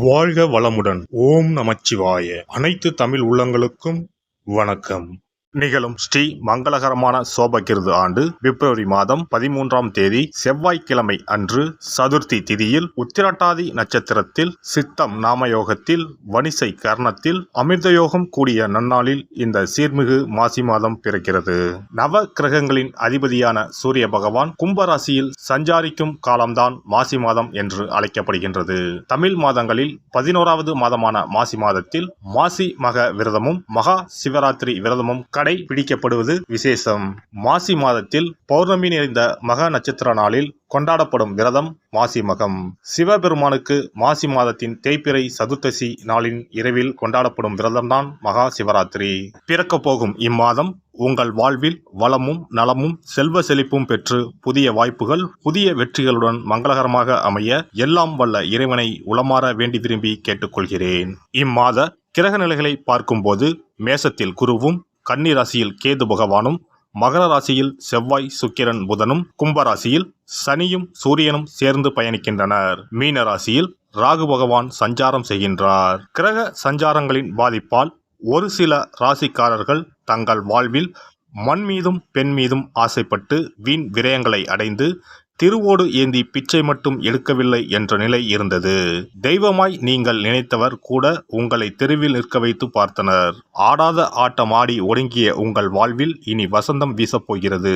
வாழ்க வளமுடன். ஓம் நமச்சிவாய. அனைத்து தமிழ் உள்ளங்களுக்கும் வணக்கம். நிகழும் ஸ்ரீ மங்களகரமான சோபகிருது ஆண்டு பிப்ரவரி மாதம் 13ஆம் தேதி செவ்வாய்க்கிழமை அன்று சதுர்த்தி திதியில் உத்திரட்டாதி நட்சத்திரத்தில் சித்தம் நாமயோகத்தில் வணிசை கர்ணத்தில் அமிர்தயோகம் கூடிய நன்னாளில் இந்த சீர்மிகு மாசி மாதம் பிறக்கிறது. நவ கிரகங்களின் அதிபதியான சூரிய பகவான் கும்பராசியில் சஞ்சாரிக்கும் காலம்தான் மாசி மாதம் என்று அழைக்கப்படுகின்றது. தமிழ் மாதங்களில் 11வது மாதமான மாசி மாதத்தில் மாசி மக விரதமும் மகா சிவராத்திரி விரதமும் கடைபிடிக்கப்படுவது விசேஷம். மாசி மாதத்தில் பௌர்ணமி நிறைந்த மக நட்சத்திர நாளில் கொண்டாடப்படும் விரதம் மாசி மகம். சிவபெருமானுக்கு மாசி மாதத்தின் தேய்பிறை சதுர்த்தசி நாளின் இரவில் கொண்டாடப்படும் விரதம்தான் மகா சிவராத்திரி. பிறக்க போகும் இம்மாதம் உங்கள் வாழ்வில் வளமும் நலமும் செல்வ செழிப்பும் பெற்று புதிய வாய்ப்புகள் புதிய வெற்றிகளுடன் மங்களகரமாக அமைய எல்லாம் வல்ல இறைவனை உளமாற வேண்டி விரும்பி கேட்டுக்கொள்கிறேன். இம்மாத கிரக நிலைகளை பார்க்கும்போது மேசத்தில் குருவும் கன்னி ராசியில் கேது பகவானும் மகர ராசியில் செவ்வாய் சுக்கிரன் புதனும் கும்பராசியில் சனியும் சூரியனும் சேர்ந்து பயணிக்கின்றனர். மீன ராசியில் ராகு பகவான் சஞ்சாரம் செய்கின்றார். கிரக சஞ்சாரங்களின் பாதிப்பால் ஒரு சில ராசிக்காரர்கள் தங்கள் வாழ்வில் மண் மீதும் பெண் மீதும் ஆசைப்பட்டு வீண் விரயங்களை அடைந்து திருவோடு ஏந்தி பிச்சை மட்டும் எடுக்கவில்லை என்ற நிலை இருந்தது. தெய்வமாய் நீங்கள் நினைத்தவர் கூட உங்களை தெருவில் நிற்க வைத்து பார்த்தனர். ஆடாத ஆட்டம் ஆடி ஒடுங்கிய உங்கள் வாழ்வில் இனி வசந்தம் வீசப்போகிறது.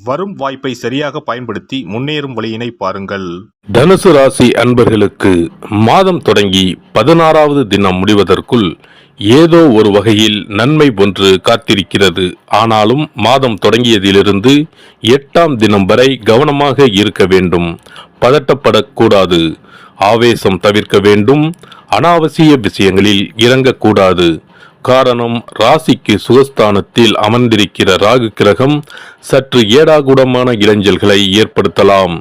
வரும் வாய்ப்பை சரியாக பயன்படுத்தி முன்னேறும் வழியினை பாருங்கள். தனுசு ராசி அன்பர்களுக்கு மாதம் தொடங்கி 16வது தினம் முடிவதற்குள் ஏதோ ஒரு வகையில் நன்மை ஒன்று காத்திருக்கிறது. ஆனாலும் மாதம் தொடங்கியதிலிருந்து 8ஆம் தினம் வரை கவனமாக இருக்க வேண்டும். பதட்டப்படக்கூடாது. ஆவேசம் தவிர்க்க வேண்டும். அனாவசிய விஷயங்களில் இறங்கக்கூடாது. காரணம், ராசிக்கு சுகஸ்தானத்தில் அமர்ந்திருக்கிற ராகு கிரகம் சற்று ஏடாகூடமான இளைஞல்களை ஏற்படுத்தலாம்.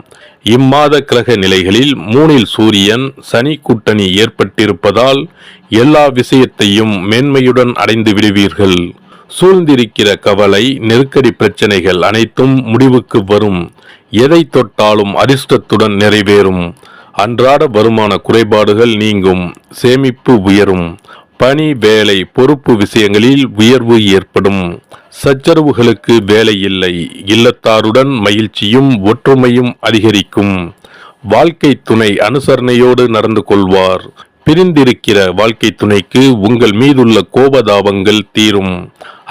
இம்மாத கிரக நிலைகளில் 3இல் சூரியன் சனி கூட்டணி ஏற்பட்டிருப்பதால் எல்லா விஷயத்தையும் மேன்மையுடன் அடைந்து விடுவீர்கள். சூழ்ந்திருக்கிற கவலை நெருக்கடி பிரச்சனைகள் அனைத்தும் முடிவுக்கு வரும். எதை தொட்டாலும் அதிர்ஷ்டத்துடன் நிறைவேறும். அன்றாட வருமான குறைபாடுகள் நீங்கும். சேமிப்பு உயரும். பணி வேலை பொறுப்பு விஷயங்களில் உயர்வு ஏற்படும். சச்சரவுகளுக்கு வேலை இல்லை. இல்லத்தாருடன் மகிழ்ச்சியும் ஒற்றுமையும் அதிகரிக்கும். வாழ்க்கை துணை அனுசரணையோடு நடந்து கொள்வார். பிரிந்திருக்கிற வாழ்க்கை துணைக்கு உங்கள் மீதுள்ள கோபதாபங்கள் தீரும்.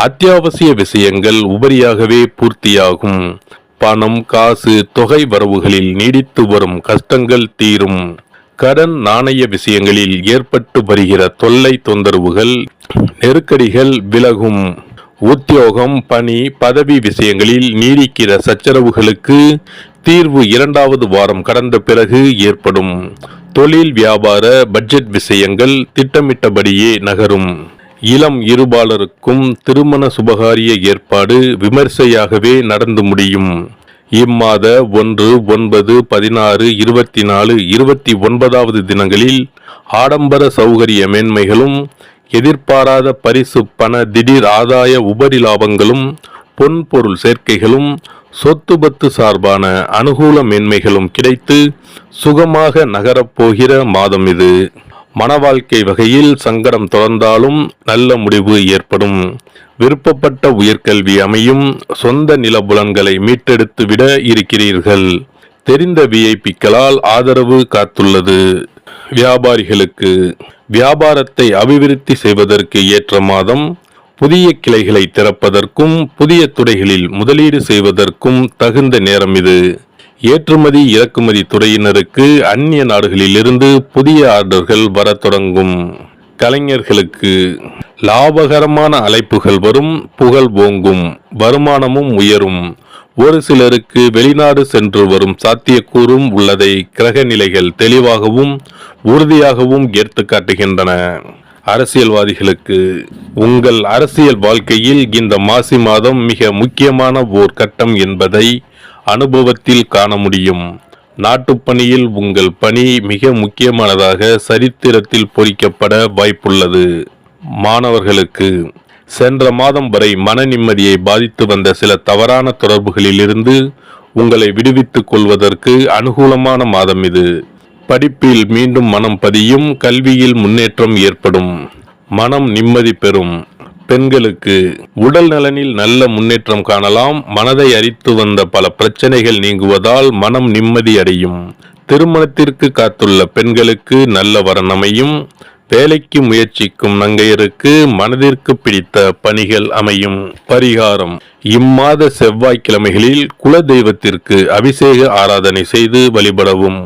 அத்தியாவசிய விஷயங்கள் உபரியாகவே பூர்த்தியாகும். பணம் காசு தொகை வரவுகளில் நீடித்து வரும் கஷ்டங்கள் தீரும். கடன் நாணய விஷயங்களில் ஏற்பட்டு வருகிற தொல்லை தொந்தரவுகள் நெருக்கடிகள் விலகும். உத்தியோகம் பணி பதவி விஷயங்களில் நீடிக்கிற சச்சரவுகளுக்கு தீர்வு 2வது வாரம் கடந்த பிறகு ஏற்படும். தொழில் வியாபார பட்ஜெட் விஷயங்கள் திட்டமிட்டபடியே நகரும். இளம் இருபாலருக்கும் திருமண சுபகாரிய ஏற்பாடு விமர்சையாகவே நடந்து முடியும். இம்மாத 1, 9, 16, 24, 29வது தினங்களில் ஆடம்பர சௌகரிய மேன்மைகளும் எதிர்பாராத பரிசு பண திடீர் ஆதாய உபரி லாபங்களும் பொன்பொருள் சேர்க்கைகளும் சொத்து பத்து சார்பான அனுகூல மேன்மைகளும் கிடைத்து சுகமாக நகரப்போகிற மாதம் இது. மன வாழ்க்கை வகையில் சங்கடம் தொடர்ந்தாலும் நல்ல முடிவு ஏற்படும். விருப்பப்பட்ட உயர்கல்வி அமையும். சொந்த நிலபுலன்களை மீட்டெடுத்து விட இருக்கிறீர்கள். தெரிந்த விஐபிக்களால் ஆதரவு காத்துள்ளது. வியாபாரிகளுக்கு வியாபாரத்தை அபிவிருத்தி செய்வதற்கு ஏற்ற மாதம். புதிய கிளைகளை திறப்பதற்கும் புதிய துறைகளில் முதலீடு செய்வதற்கும் தகுந்த நேரம் இது. ஏற்றுமதி இறக்குமதி துறையினருக்கு அந்நிய நாடுகளிலிருந்து புதிய ஆர்டர்கள் வர தொடங்கும். கலைஞர்களுக்கு லாபகரமான அழைப்புகள் வரும். புகழ் ஓங்கும். வருமானமும் உயரும். ஒரு சிலருக்கு வெளிநாடு சென்று வரும் சாத்தியக்கூறும் உள்ளதை கிரக நிலைகள் தெளிவாகவும் உறுதியாகவும் எடுத்து காட்டுகின்றன. அரசியல்வாதிகளுக்கு உங்கள் அரசியல் வாழ்க்கையில் இந்த மாசி மாதம் மிக முக்கியமான ஓர் கட்டம் என்பதை அனுபவத்தில் காண முடியும். நாட்டுப்பணியில் உங்கள் பணி மிக முக்கியமானதாக சரித்திரத்தில் பொறிக்கப்பட வாய்ப்புள்ளது. மாணவர்களுக்கு சென்ற மாதம் வரை மன நிம்மதியை பாதித்து வந்த சில தவறான தொடர்புகளிலிருந்து உங்களை விடுவித்துக் கொள்வதற்கு அனுகூலமான மாதம் இது. படிப்பில் மீண்டும் மனம் பதியும், கல்வியில் முன்னேற்றம் ஏற்படும், மனம் நிம்மதி பெறும். பெண்களுக்கு உடல் நலனில் நல்ல முன்னேற்றம் காணலாம். மனதை அரித்து வந்த பல பிரச்சனைகள் நீங்குவதால் மனம் நிம்மதி அடையும். திருமணத்திற்கு காத்துள்ள பெண்களுக்கு நல்ல வரன் அமையும். வேலைக்கு முயற்சிக்கும் நங்கையருக்கு மனதிற்கு பிடித்த பணிகள் அமையும். பரிகாரம்: இம்மாத செவ்வாய்க்கிழமைகளில் குல தெய்வத்திற்கு அபிஷேக ஆராதனை செய்து வழிபடவும்.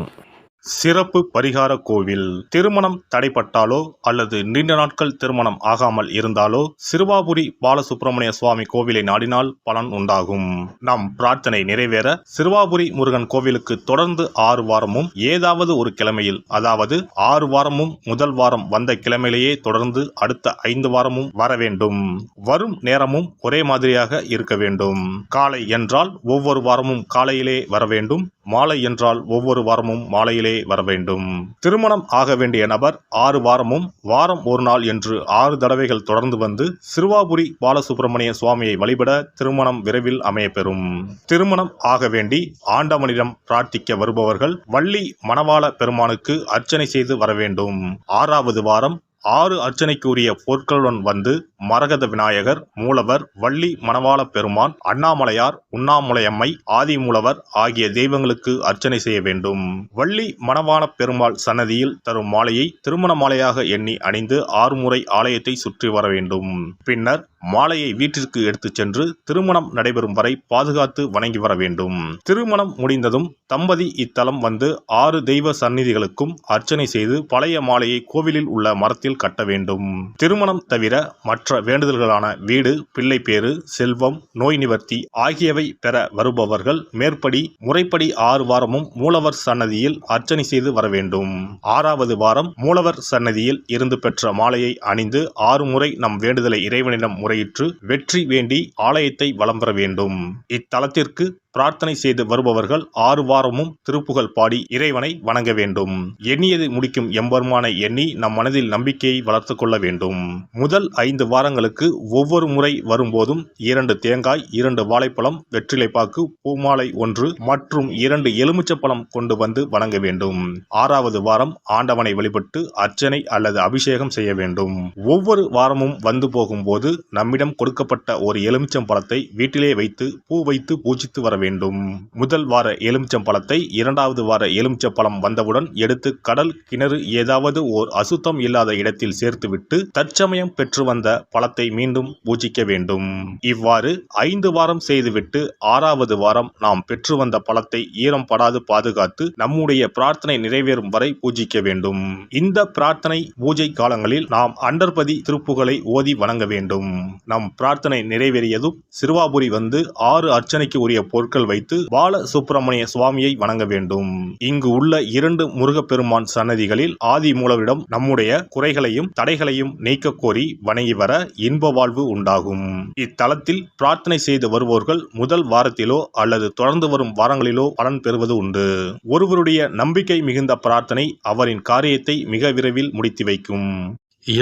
சிறப்பு பரிகார கோவில். திருமணம் தடைப்பட்டாலோ அல்லது நீண்ட நாட்கள் திருமணம் ஆகாமல் இருந்தாலோ சிறுவாபுரி பாலசுப்பிரமணிய சுவாமி கோவிலை நாடினால் பலன் உண்டாகும். நம் பிரார்த்தனை நிறைவேற சிறுவாபுரி முருகன் கோவிலுக்கு தொடர்ந்து 6 வாரமும் ஏதாவது ஒரு கிழமையில், அதாவது 6 வாரமும் முதல் வாரம் வந்த கிழமையிலேயே தொடர்ந்து அடுத்த 5 வாரமும் வர வேண்டும். வரும் நேரமும் ஒரே மாதிரியாக இருக்க வேண்டும். காலை என்றால் ஒவ்வொரு வாரமும் காலையிலே வர வேண்டும். மாலை என்றால் ஒவ்வொரு வாரமும் மாலையிலே வர வேண்டும். திருமணம் ஆக வேண்டிய நபர் 6 வாரமும் வாரம் ஒரு நாள் என்று 6 தடவைகள் தொடர்ந்து வந்து சிறுவாபுரி பாலசுப்பிரமணிய சுவாமியை வழிபட திருமணம் விரைவில் அமையப்பெறும். திருமணம் ஆக வேண்டி ஆண்டவனிடம் பிரார்த்திக்க வருபவர்கள் வள்ளி மணவாள பெருமானுக்கு அர்ச்சனை செய்து வர வேண்டும். 6வது வாரம் 6 அர்ச்சனைக்குரிய பொருட்களுடன் வந்து மரகத விநாயகர், மூலவர், வள்ளி மணவாள பெருமான், அண்ணாமலையார், உண்ணாமுலையம்மை, ஆதிமூலவர் ஆகிய தெய்வங்களுக்கு அர்ச்சனை செய்ய வேண்டும். வள்ளி மணவாள பெருமாள் சன்னதியில் தரும் மாலையை திருமண மாலையாக எண்ணி அணிந்து 6 முறை ஆலயத்தை சுற்றி வர வேண்டும். பின்னர் மாலையை வீட்டிற்கு எடுத்துச் சென்று திருமணம் நடைபெறும் வரை பாதுகாத்து வணங்கி வர வேண்டும். திருமணம் முடிந்ததும் தம்பதி இத்தலம் வந்து 6 தெய்வ சந்நிதிகளுக்கும் அர்ச்சனை செய்து பழைய மாலையை கோவிலில் உள்ள மரத்தில் கட்ட வேண்டும். திருமணம் தவிர மற்ற வேண்டுதல்களான வீடு, பிள்ளை பேறு, செல்வம், நோய் நிவர்த்தி ஆகியவை பெற வருபவர்கள் மேற்படி முறைப்படி 6 வாரமும் மூலவர் சன்னதியில் அர்ச்சனை செய்து வர வேண்டும். 6வது வாரம் மூலவர் சன்னதியில் இருந்து பெற்ற மாலையை அணிந்து 6 முறை நம் வேண்டுதலை இறைவனிடம் முறையிட்டு வெற்றி வேண்டி ஆலயத்தை வலம் வர வேண்டும். இத்தலத்திற்கு பிரார்த்தனை செய்து வருபவர்கள் 6 வாரமும் திருப்புகழ் பாடி இறைவனை வணங்க வேண்டும். எண்ணியது முடிக்கும் எம்பெருமானை எண்ணி நம் மனதில் நம்பிக்கையை வளர்த்து கொள்ள வேண்டும். முதல் 5 வாரங்களுக்கு ஒவ்வொரு முறை வரும்போதும் 2 தேங்காய், 2 வாழைப்பழம், வெற்றிலைப்பாக்கு, பூமாலை 1 மற்றும் 2 எலுமிச்சப்பழம் கொண்டு வந்து வணங்க வேண்டும். 6வது வாரம் ஆண்டவனை வழிபட்டு அர்ச்சனை அல்லது அபிஷேகம் செய்ய வேண்டும். ஒவ்வொரு வாரமும் வந்து போகும்போது நம்மிடம் கொடுக்கப்பட்ட ஒரு எலுமிச்சம் பழத்தை வீட்டிலே வைத்து பூ வைத்து பூஜித்து வர வேண்டும். முதல் வார எலுமிச்சம் பழத்தை 2வது வார எலுமிச்சம் பழம் வந்தவுடன் எடுத்து கடல், கிணறு ஏதாவது ஓர் அசுத்தம் இல்லாத இடத்தில் சேர்த்துவிட்டு தற்சமயம் பெற்று வந்த பழத்தை மீண்டும் பூஜிக்க வேண்டும். இவ்வாறு 5 வாரம் செய்துவிட்டு 6வது வாரம் நாம் பெற்று வந்த பழத்தை ஈரம் படாது பாதுகாத்து நம்முடைய பிரார்த்தனை நிறைவேறும் வரை பூஜிக்க வேண்டும். இந்த பிரார்த்தனை பூஜை காலங்களில் நாம் அண்டர்பதி திருப்புகளை ஓதி வணங்க வேண்டும். நம் பிரார்த்தனை நிறைவேறியதும் சிறுவாபுரி வந்து 6 அர்ச்சனைக்கு உரிய பொருட்கள் வைத்து பால சுப்பிரமணிய சுவாமியை வணங்க வேண்டும். இங்கு உள்ள 2 முருகப்பெருமான் சன்னதிகளில் ஆதி மூலவரிடம் நம்முடைய குறைகளையும் தடைகளையும் நீக்க கோரி வணங்கி வர இன்ப வாழ்வு உண்டாகும். இத்தலத்தில் பிரார்த்தனை செய்து வருவோர்கள் முதல் வாரத்திலோ அல்லது தொடர்ந்து வரும் வாரங்களிலோ பலன் பெறுவது உண்டு. ஒருவருடைய நம்பிக்கை மிகுந்த பிரார்த்தனை அவரின் காரியத்தை மிக விரைவில் முடித்து வைக்கும்.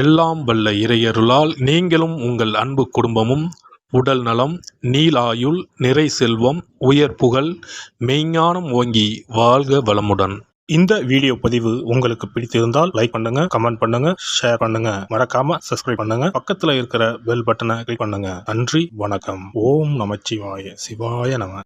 எல்லாம் வல்ல இறையருளால் நீங்களும் உங்கள் அன்பு குடும்பமும் உடல் நலம், நீலாயுள், நிறை செல்வம், உயர் புகழ், மெய்ஞானம் ஓங்கி வாழ்க வளமுடன். இந்த வீடியோ பதிவு உங்களுக்கு பிடித்திருந்தால் லைக் பண்ணுங்க, கமெண்ட் பண்ணுங்க, ஷேர் பண்ணுங்க, மறக்காம சப்ஸ்கிரைப் பண்ணுங்க, பக்கத்துல இருக்கிற பெல் பட்டனை கிளிக் பண்ணுங்க. நன்றி, வணக்கம். ஓம் நமச்சிவாய. சிவாய நம.